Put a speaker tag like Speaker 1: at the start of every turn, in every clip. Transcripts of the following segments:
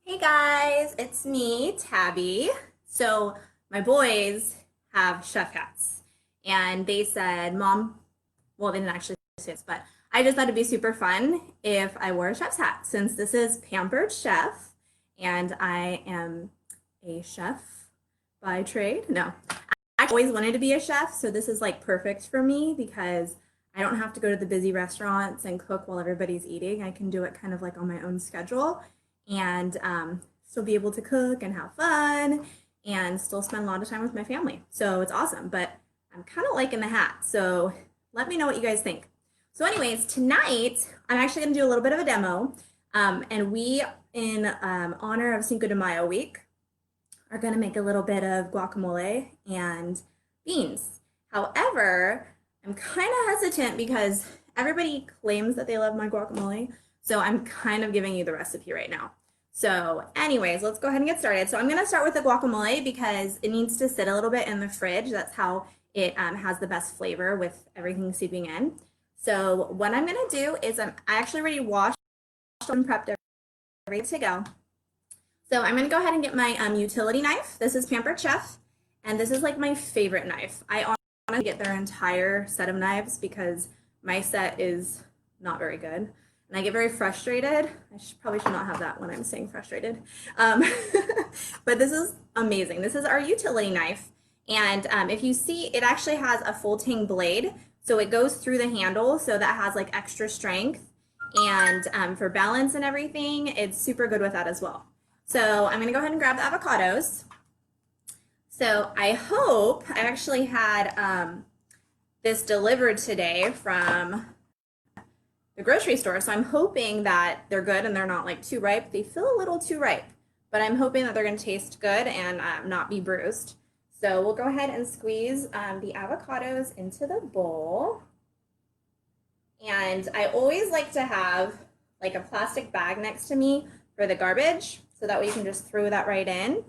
Speaker 1: Hey guys, it's me, Tabby. So my boys have chef hats, and they said, "Mom," well, they didn't actually say this, but I just thought it'd be super fun if I wore a chef's hat since this is Pampered Chef, and I am a chef by trade. No, I always wanted to be a chef, so this is like perfect for me because I don't have to go to the busy restaurants and cook while everybody's eating. I can do it kind of like on my own schedule and still be able to cook and have fun and still spend a lot of time with my family. So it's awesome, but I'm kind of liking the hat. So let me know what you guys think. So anyways, tonight I'm actually going to do a little bit of a demo. And we, in honor of Cinco de Mayo week, are going to make a little bit of guacamole and beans. However, I'm kind of hesitant because everybody claims that they love my guacamole. So I'm kind of giving you the recipe right now. So anyways, let's go ahead and get started. So I'm going to start with the guacamole because it needs to sit a little bit in the fridge. That's how it has the best flavor with everything seeping in. So what I'm going to do is I actually already washed and prepped everything to go. So I'm going to go ahead and get my utility knife. This is Pampered Chef, and this is like my favorite knife. I want to get their entire set of knives because my set is not very good. And I get very frustrated. Probably should not have that when I'm saying frustrated. But this is amazing. This is our utility knife. And if you see, it actually has a full tang blade. So it goes through the handle, so that has like extra strength. And for balance and everything, it's super good with that as well. So I'm gonna go ahead and grab the avocados. So I actually had this delivered today from the grocery store. So I'm hoping that they're good and they're not like too ripe. They feel a little too ripe, but I'm hoping that they're gonna taste good and not be bruised. So we'll go ahead and squeeze the avocados into the bowl. And I always like to have like a plastic bag next to me for the garbage, so that way you can just throw that right in.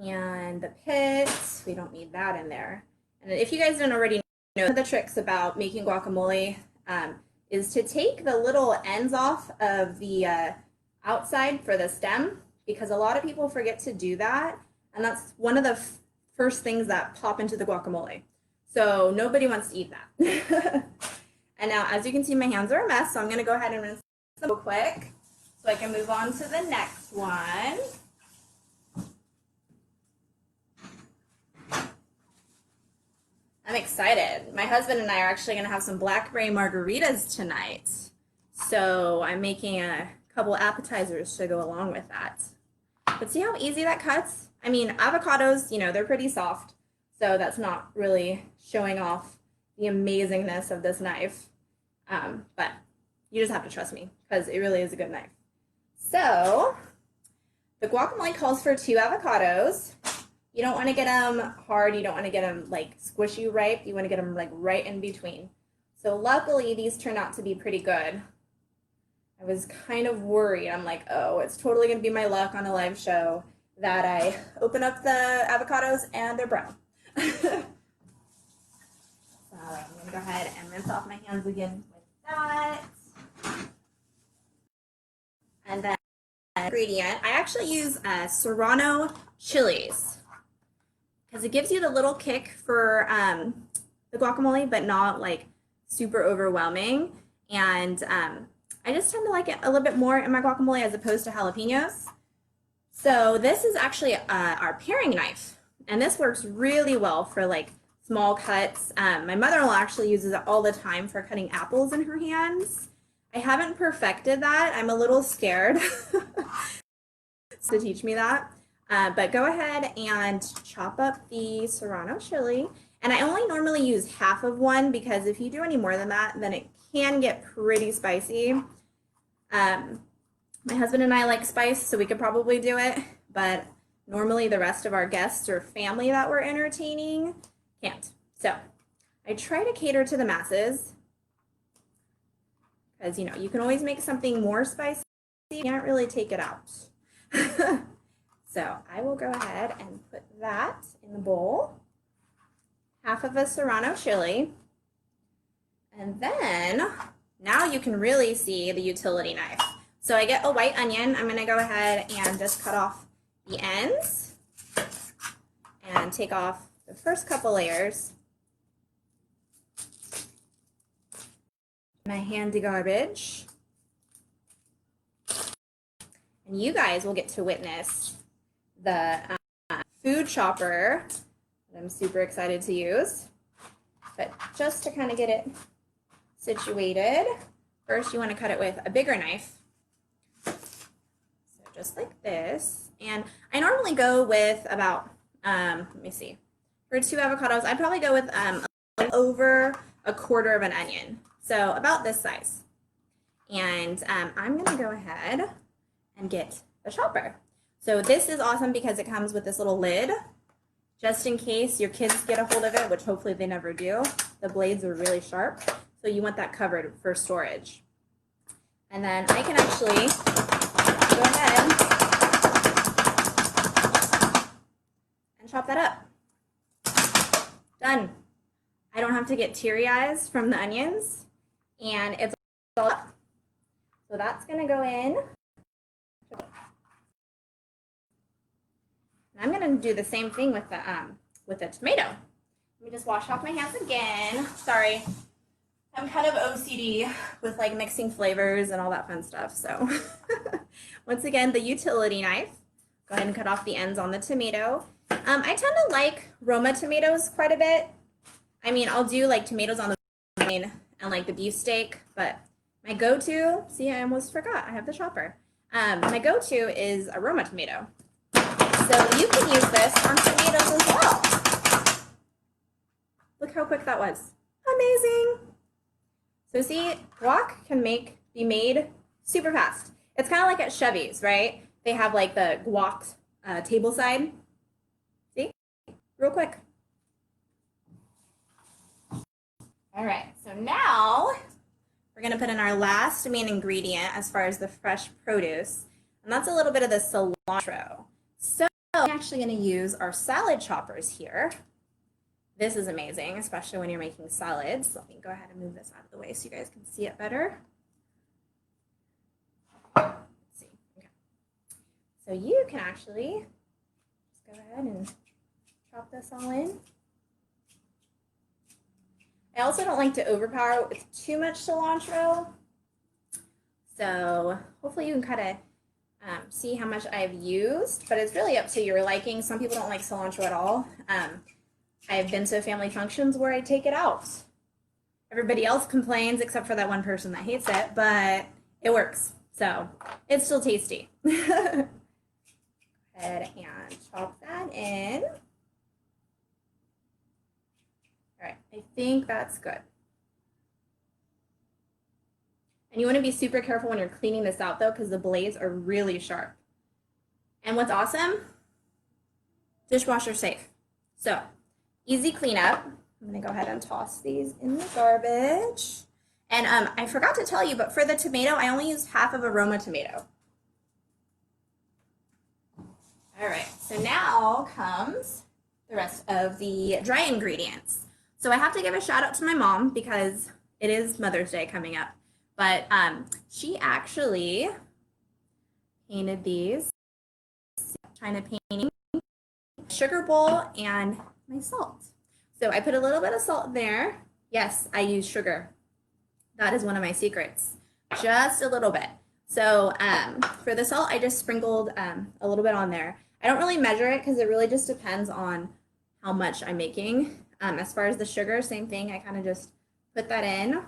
Speaker 1: And the pit, we don't need that in there. And if you guys don't already know, the tricks about making guacamole is to take the little ends off of the outside for the stem, because a lot of people forget to do that. And that's one of the first things that pop into the guacamole. So nobody wants to eat that. And now, as you can see, my hands are a mess, so I'm gonna go ahead and rinse them real quick so I can move on to the next one. I'm excited. My husband and I are actually gonna have some blackberry margaritas tonight. So I'm making a couple appetizers to go along with that. But see how easy that cuts? I mean, avocados, they're pretty soft, so that's not really showing off the amazingness of this knife. But you just have to trust me because it really is a good knife. So the guacamole calls for 2 avocados. You don't want to get them hard. You don't want to get them like squishy ripe. You want to get them like right in between. So luckily these turned out to be pretty good. I was kind of worried. I'm like, oh, it's totally going to be my luck on a live show that I open up the avocados and they're brown. So I'm going to go ahead and rinse off my hands again with that. And then ingredient, I actually use Serrano chilies because it gives you the little kick for the guacamole, but not like super overwhelming. And I just tend to like it a little bit more in my guacamole as opposed to jalapenos. So this is actually our paring knife, and this works really well for like small cuts. My mother-in-law actually uses it all the time for cutting apples in her hands. I haven't perfected that. I'm a little scared to teach me that. But go ahead and chop up the Serrano chili. And I only normally use half of one because if you do any more than that, then it can get pretty spicy. My husband and I like spice, so we could probably do it. But normally the rest of our guests or family that we're entertaining can't. So I try to cater to the masses because, you can always make something more spicy. You can't really take it out. So I will go ahead and put that in the bowl. Half of a Serrano chili. And then now you can really see the utility knife. So I get a white onion. I'm gonna go ahead and just cut off the ends and take off the first couple layers. My handy garbage. And you guys will get to witness the food chopper that I'm super excited to use. But just to kind of get it situated, first you want to cut it with a bigger knife. So just like this. And I normally go with about, let me see, for 2 avocados, I'd probably go with over a quarter of an onion. So about this size. And I'm going to go ahead and get the chopper. So this is awesome because it comes with this little lid, just in case your kids get a hold of it, which hopefully they never do. The blades are really sharp, so you want that covered for storage. And then I can actually go ahead and chop that up. Done. I don't have to get teary eyes from the onions, and it's all up. So that's gonna go in. And I'm gonna do the same thing with the tomato. Let me just wash off my hands again. Sorry, I'm kind of OCD with like mixing flavors and all that fun stuff. So once again, the utility knife. Go ahead and cut off the ends on the tomato. I tend to like Roma tomatoes quite a bit. I mean, I'll do like tomatoes on the and like the beefsteak, but my go-to, see, I almost forgot, I have the chopper. My go-to is a Roma tomato. So you can use this on tomatoes as well. Look how quick that was. Amazing. So see, guac can be made super fast. It's kind of like at Chevy's, right? They have like the guac table side. See? Real quick. All right, so now we're gonna put in our last main ingredient as far as the fresh produce, and that's a little bit of the cilantro. So I'm actually gonna use our salad choppers here. This is amazing, especially when you're making salads. Let me go ahead and move this out of the way so you guys can see it better. Let's see, okay. So you can actually just go ahead and chop this all in. I also don't like to overpower it with too much cilantro. So hopefully you can kind of see how much I've used, but it's really up to your liking. Some people don't like cilantro at all. I've been to family functions where I take it out. Everybody else complains except for that one person that hates it, but it works. So it's still tasty. Go ahead and chop that in. All right, I think that's good. And you want to be super careful when you're cleaning this out though, because the blades are really sharp. And what's awesome, dishwasher safe. So easy cleanup. I'm gonna go ahead and toss these in the garbage. And I forgot to tell you, but for the tomato, I only used half of a Roma tomato. All right, so now comes the rest of the dry ingredients. So I have to give a shout out to my mom because it is Mother's Day coming up. But she actually painted these, China painting, sugar bowl, and my salt. So I put a little bit of salt there. Yes, I use sugar. That is one of my secrets. Just a little bit. So for the salt, I just sprinkled a little bit on there. I don't really measure it because it really just depends on how much I'm making. As far as the sugar, same thing. I kind of just put that in, kind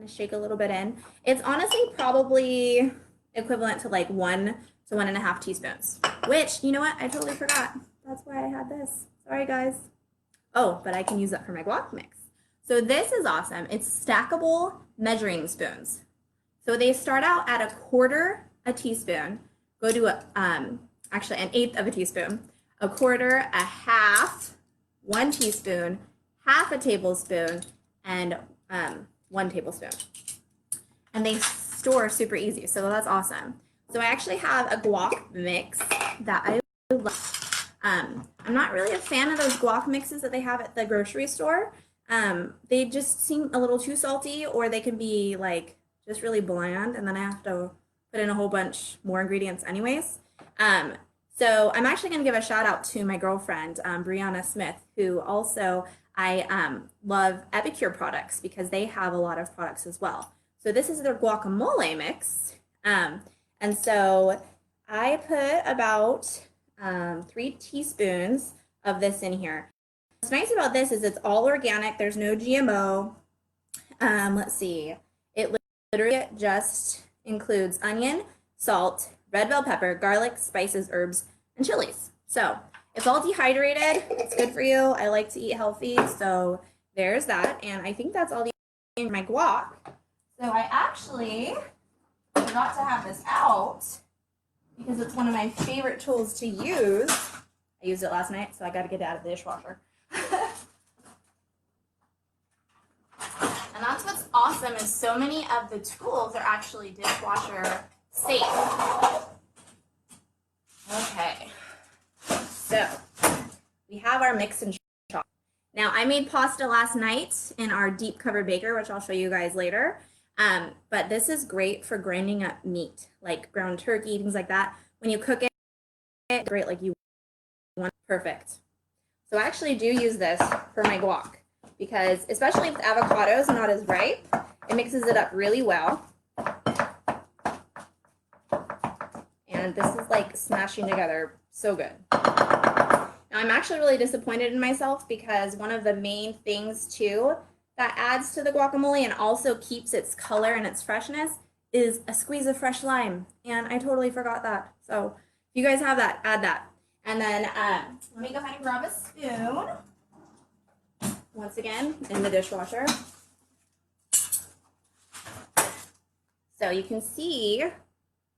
Speaker 1: of shake a little bit in. It's honestly probably equivalent to like 1 to 1.5 teaspoons, which, you know what? I totally forgot. That's why I had this. Sorry, guys. Oh, but I can use that for my guac mix. So this is awesome. It's stackable measuring spoons. So they start out at 1/4 teaspoon, go to actually 1/8 of a teaspoon, 1/4, 1/2, 1 teaspoon, 1/2 tablespoon, and 1 tablespoon. And they store super easy, so that's awesome. So I actually have a guac mix that I love. I'm not really a fan of those guac mixes that they have at the grocery store. They just seem a little too salty, or they can be like just really bland, and then I have to put in a whole bunch more ingredients anyways. So I'm actually going to give a shout out to my girlfriend, Brianna Smith, who also I love Epicure products because they have a lot of products as well. So this is their guacamole mix. And so I put about 3 teaspoons of this in here. What's nice about this is it's all organic. There's no GMO. Let's see. It literally just includes onion, salt, red bell pepper, garlic, spices, herbs, and chilies. So it's all dehydrated. It's good for you. I like to eat healthy. So there's that. And I think that's all the in my guac. So I actually forgot to have this out because it's one of my favorite tools to use. I used it last night, so I got to get it out of the dishwasher. And that's what's awesome is so many of the tools are actually dishwasher safe. Okay, so we have our mix and chop. Now I made pasta last night in our deep cover baker, which I'll show you guys later. But this is great for grinding up meat, like ground turkey, things like that. When you cook it, it's great like you want. Perfect. So I actually do use this for my guac because especially with avocados not as ripe, it mixes it up really well. And this is like smashing together so good. Now I'm actually really disappointed in myself because one of the main things too that adds to the guacamole and also keeps its color and its freshness is a squeeze of fresh lime. And I totally forgot that. So if you guys have that, add that. And then let me go ahead and grab a spoon. Once again, in the dishwasher. So you can see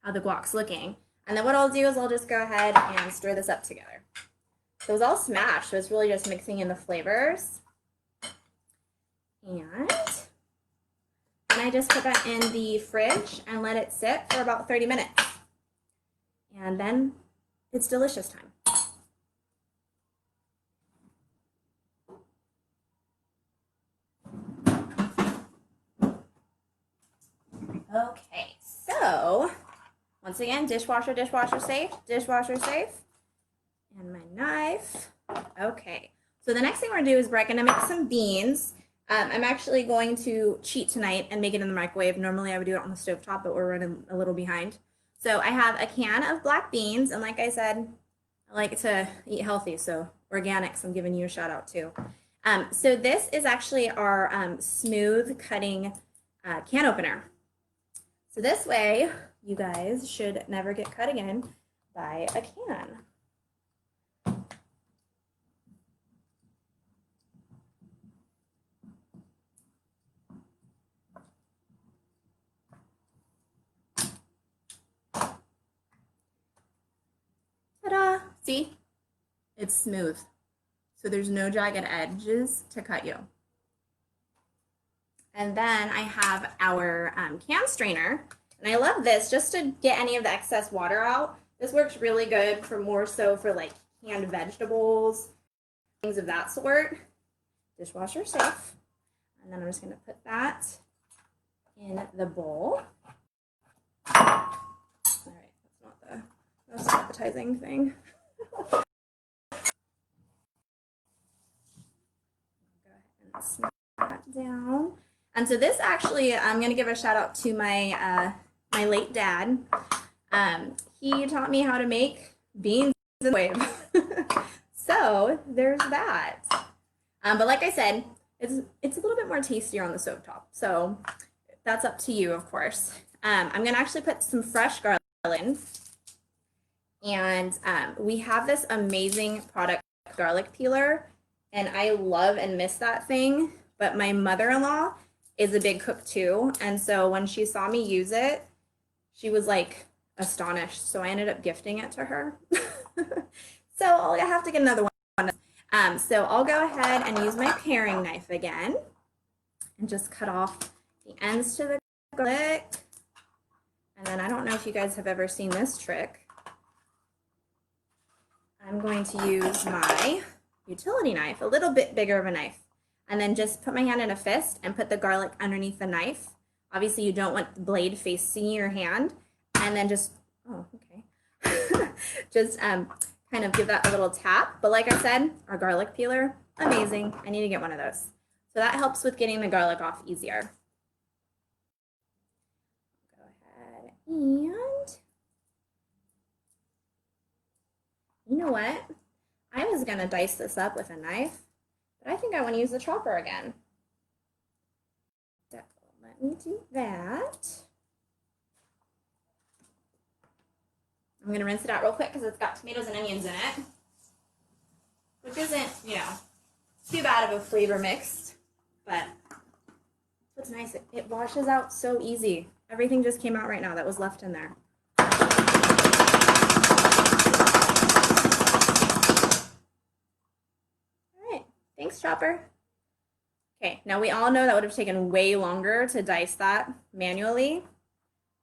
Speaker 1: how the guac's looking. And then what I'll do is I'll just go ahead and stir this up together. So it's all smashed, so it's really just mixing in the flavors. And I just put that in the fridge and let it sit for about 30 minutes. And then it's delicious time. Okay, so once again, dishwasher safe, dishwasher safe. And my knife. Okay, so the next thing we're gonna do is we're gonna make some beans. I'm actually going to cheat tonight and make it in the microwave. Normally I would do it on the stovetop, but we're running a little behind. So I have a can of black beans, and like I said, I like to eat healthy, so organics, I'm giving you a shout out too. So this is actually our smooth cutting can opener. So this way, you guys should never get cut again by a can. Ta-da! See? It's smooth. So there's no jagged edges to cut you. And then I have our can strainer. And I love this just to get any of the excess water out. This works really good for more so for like canned vegetables, things of that sort. Dishwasher safe. And then I'm just going to put that in the bowl. All right, that's not the most appetizing thing. Go ahead and snap that down. And so this actually, I'm going to give a shout out to my my late dad. He taught me how to make beans in the wave. So there's that. But like I said, it's a little bit more tastier on the stovetop. So that's up to you, of course. I'm going to actually put some fresh garlic in. And we have this amazing product, garlic peeler. And I love and miss that thing. But my mother-in-law is a big cook too. And so when she saw me use it, she was like astonished. So I ended up gifting it to her. So I'll have to get another one. So I'll go ahead and use my paring knife again and just cut off the ends to the garlic. And then I don't know if you guys have ever seen this trick. I'm going to use my utility knife, a little bit bigger of a knife, and then just put my hand in a fist and put the garlic underneath the knife. Obviously you don't want the blade facing your hand. and then just, oh, okay. Just kind of give that a little tap. But like I said, our garlic peeler, amazing. I need to get one of those. So that helps with getting the garlic off easier. Go ahead and, you know what? I was gonna dice this up with a knife, but I think I want to use the chopper again. So let me do that. I'm going to rinse it out real quick because it's got tomatoes and onions in it, which isn't, you know, too bad of a flavor mix, but what's nice, it washes out so easy. Everything just came out right now that was left in there. All right, thanks, chopper. Okay, now we all know that would have taken way longer to dice that manually,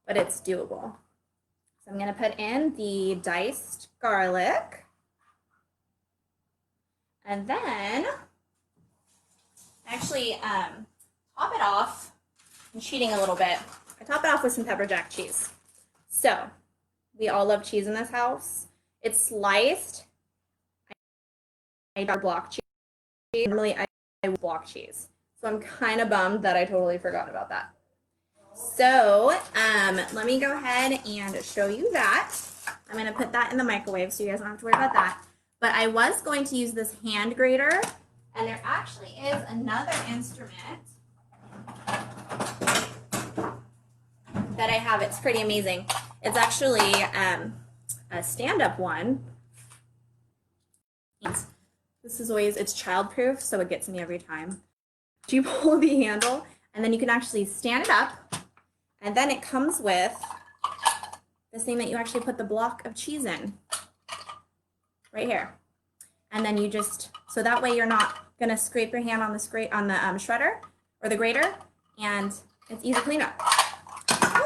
Speaker 1: but it's doable. So I'm going to put in the diced garlic, and then actually top it off. I'm cheating a little bit. I top it off with some pepper jack cheese. So we all love cheese in this house. It's sliced. I block cheese. Normally I block cheese. So I'm kind of bummed that I totally forgot about that. So let me go ahead and show you that. I'm going to put that in the microwave so you guys don't have to worry about that. But I was going to use this hand grater, and there actually is another instrument that I have. It's pretty amazing. It's actually a stand-up one. This is always, it's child-proof, so it gets me every time. You pull the handle, and then you can actually stand it up, and then it comes with this thing that you actually put the block of cheese in, right here. And then you just, so that way you're not gonna scrape your hand on the shredder or the grater, and it's easy cleanup. All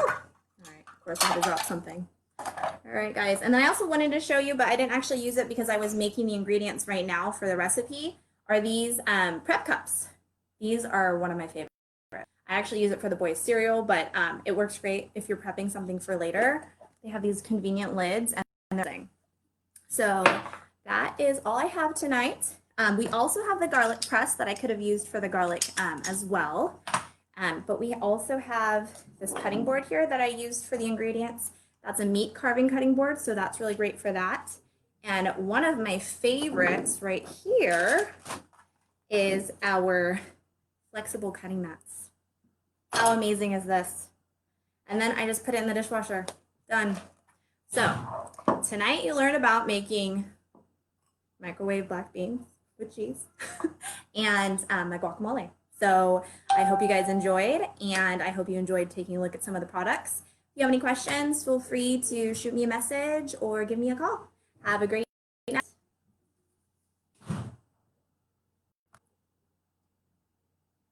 Speaker 1: right, of course I had to drop something. All right, guys, and then I also wanted to show you, but I didn't actually use it because I was making the ingredients right now for the recipe, are these prep cups. These are one of my favorites. I actually use it for the boys' cereal, but it works great if you're prepping something for later. They have these convenient lids and everything. So that is all I have tonight. We also have the garlic press that I could have used for the garlic as well. But we also have this cutting board here that I used for the ingredients. That's a meat carving cutting board, so that's really great for that. And one of my favorites right here is our flexible cutting mats. How amazing is this? And then I just put it in the dishwasher. Done. So tonight you learned about making microwave black beans with cheese and my guacamole. So I hope you guys enjoyed, and I hope you enjoyed taking a look at some of the products. If you have any questions, feel free to shoot me a message or give me a call. Have a great